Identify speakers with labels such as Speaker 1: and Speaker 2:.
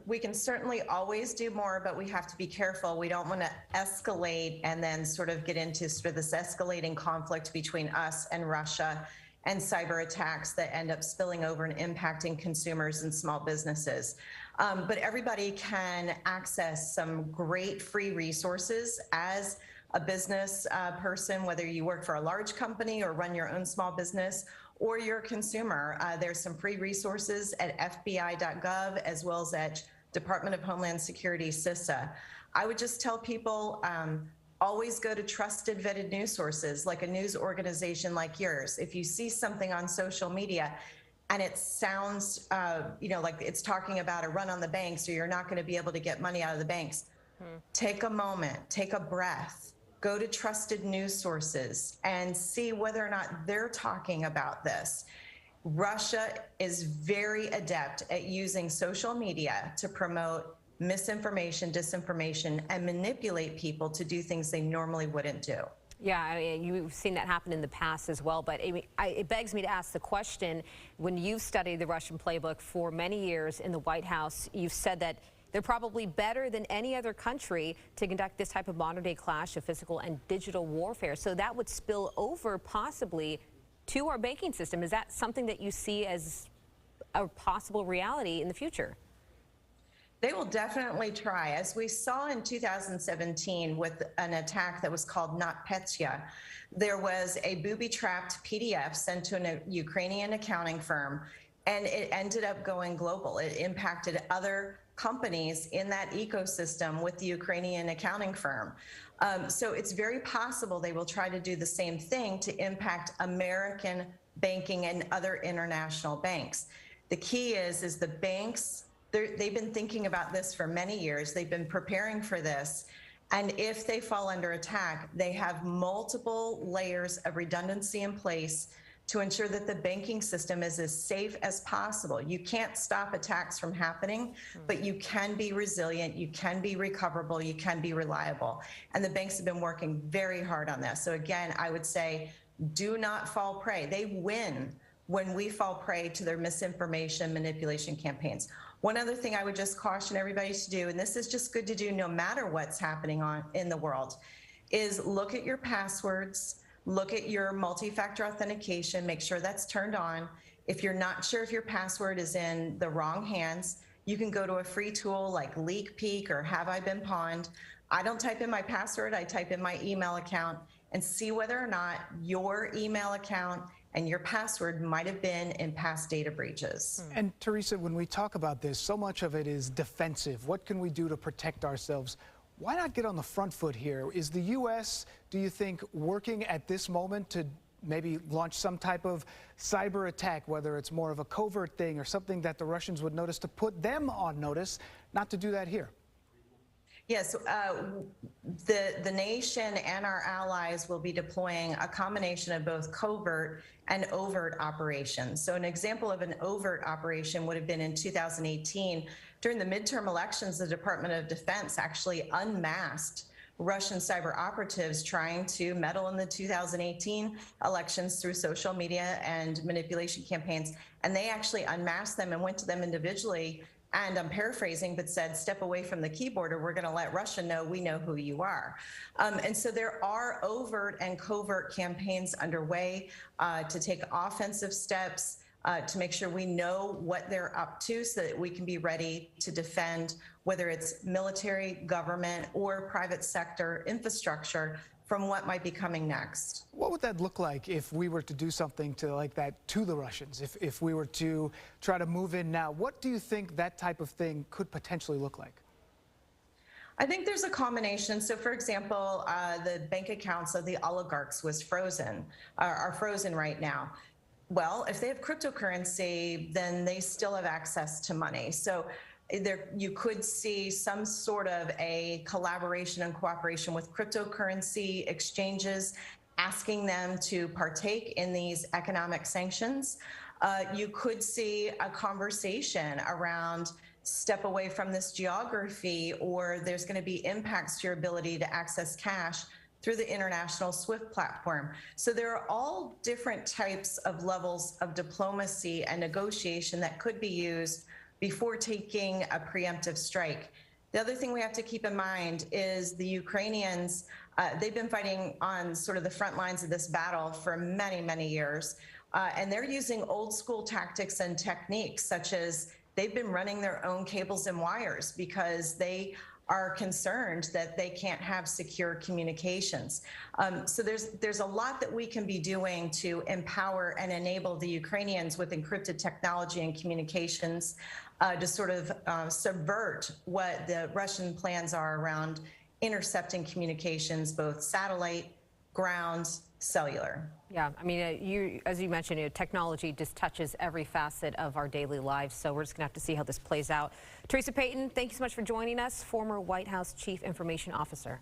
Speaker 1: We can certainly always do more, but we have to be careful. We don't want to escalate and then sort of get into sort of this escalating conflict between us and Russia and cyber attacks that end up spilling over and impacting consumers and small businesses. But everybody can access some great free resources as a business person, whether you work for a large company or run your own small business, or you're a consumer. There's some free resources at FBI.gov as well as at Department of Homeland Security, CISA. I would just tell people, always go to trusted, vetted news sources, like a news organization like yours. If you see something on social media and it sounds, like it's talking about a run on the banks, or you're not going to be able to get money out of the banks, take a moment, take a breath. Go to trusted news sources and see whether or not they're talking about this. Russia is very adept at using social media to promote misinformation, disinformation, and manipulate people to do things they normally wouldn't do.
Speaker 2: Yeah, I mean, you've seen that happen in the past as well. But it begs me to ask the question, when you've studied the Russian playbook for many years in the White House, you've said that they're probably better than any other country to conduct this type of modern-day clash of physical and digital warfare. So that would spill over possibly to our banking system. Is that something that you see as a possible reality in the future?
Speaker 1: They will definitely try. As we saw in 2017 with an attack that was called NotPetya, there was a booby-trapped PDF sent to a Ukrainian accounting firm, and it ended up going global. It impacted other companies in that ecosystem with the Ukrainian accounting firm. So it's very possible they will try to do the same thing to impact American banking and other international banks. The key is the banks, they've been thinking about this for many years. They've been preparing for this. And if they fall under attack, they have multiple layers of redundancy in place to ensure that the banking system is as safe as possible. You can't stop attacks from happening, but you can be resilient, you can be recoverable, you can be reliable. And the banks have been working very hard on this. So again, I would say, do not fall prey. They win when we fall prey to their misinformation manipulation campaigns. One other thing I would just caution everybody to do, and this is just good to do no matter what's happening in the world, is look at your passwords, look at your multi-factor authentication, make sure that's turned on. If you're not sure if your password is in the wrong hands, you can go to a free tool like LeakPeek or Have I Been Pawned. I don't type in my password, I type in my email account and see whether or not your email account and your password might have been in past data breaches.
Speaker 3: And Theresa, when we talk about this, so much of it is defensive. What can we do to protect ourselves? Why not get on the front foot here? Is the U.S., do you think, working at this moment to maybe launch some type of cyber attack, whether it's more of a covert thing or something that the Russians would notice, to put them on notice, not to do that here?
Speaker 1: Yes, the nation and our allies will be deploying a combination of both covert and overt operations. So an example of an overt operation would have been in 2018. During the midterm elections, the Department of Defense actually unmasked Russian cyber operatives trying to meddle in the 2018 elections through social media and manipulation campaigns. And they actually unmasked them and went to them individually, and I'm paraphrasing, but said, step away from the keyboard or we're going to let Russia know we know who you are. And so there are overt and covert campaigns underway to take offensive steps to make sure we know what they're up to so that we can be ready to defend, whether it's military, government, or private sector infrastructure from what might be coming next.
Speaker 3: What would that look like if we were to do something like that to the Russians? If we were to try to move in now, what do you think that type of thing could potentially look like?
Speaker 1: I think there's a combination. So for example, the bank accounts of the oligarchs are frozen right now. Well, if they have cryptocurrency, then they still have access to money. So you could see some sort of a collaboration and cooperation with cryptocurrency exchanges, asking them to partake in these economic sanctions. You could see a conversation around step away from this geography, or there's going to be impacts to your ability to access cash through the international SWIFT platform. So there are all different types of levels of diplomacy and negotiation that could be used before taking a preemptive strike. The other thing we have to keep in mind is the Ukrainians, they've been fighting on sort of the front lines of this battle for many, many years. And they're using old school tactics and techniques, such as they've been running their own cables and wires because they are concerned that they can't have secure communications. So there's a lot that we can be doing to empower and enable the Ukrainians with encrypted technology and communications to sort of subvert what the Russian plans are around intercepting communications, both satellite, ground, cellular.
Speaker 2: Yeah, I mean, as you mentioned, technology just touches every facet of our daily lives, so we're just going to have to see how this plays out. Theresa Payton, thank you so much for joining us, former White House Chief Information Officer.